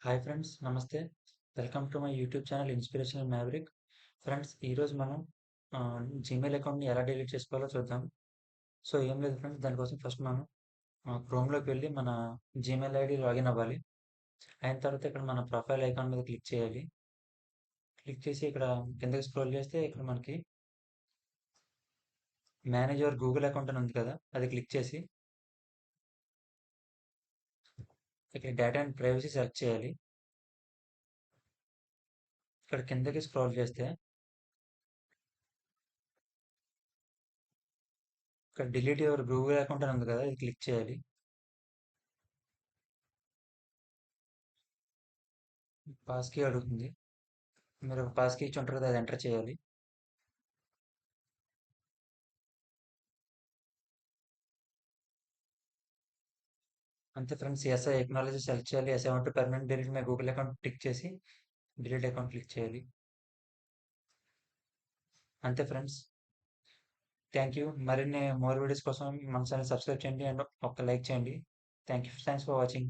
Hi friends, నమస్తే. Welcome to my YouTube channel inspirational maverick. Friends, ఈరోజు మనం Gmail అకౌంట్ని ఎలా డిలీట్ చేసుకోవాలో చూద్దాం. సో ఏం లేదు ఫ్రెండ్స్, దానికోసం ఫస్ట్ మనం క్రోమ్లోకి వెళ్ళి మన జీమెయిల్ ఐడి లాగిన్ అవ్వాలి. అయిన తర్వాత ఇక్కడ మన ప్రొఫైల్ ఐకాన్ మీద క్లిక్ చేయాలి. క్లిక్ చేసి ఇక్కడ కిందకి స్క్రోల్ చేస్తే ఇక్కడ మనకి మేనేజ్ యువర్ గూగుల్ అకౌంట్ అని ఉంది కదా, అది క్లిక్ చేసి ఇక్కడ డేటా అండ్ ప్రైవసీ సెలెక్ట్ చేయాలి. ఇక్కడ కిందకి స్క్రోల్ చేస్తే ఇక్కడ డిలీట్ యువర్ గూగుల్ అకౌంట్ అని ఉంది కదా, ఇది క్లిక్ చేయాలి. పాస్ కీ అడుగుతుంది. మీరు ఒక పాస్ కీ ఇచ్చి ఉంటారు కదా, అది ఎంటర్ చేయాలి. అంతే ఫ్రెండ్స్, ఎస్ఐ ఎక్నాలజీ సెలెక్ట్ చేయాలి. SI want permanent delete my Google account tick చేసి డిలీట్ అకౌంట్ క్లిక్ చేయాలి. అంతే ఫ్రెండ్స్, థ్యాంక్ యూ. మరిన్ని మోర్ వీడియోస్ కోసం మన ఛానల్ సబ్స్క్రైబ్ చేయండి అండ్ ఒక లైక్ చేయండి. Thanks for watching.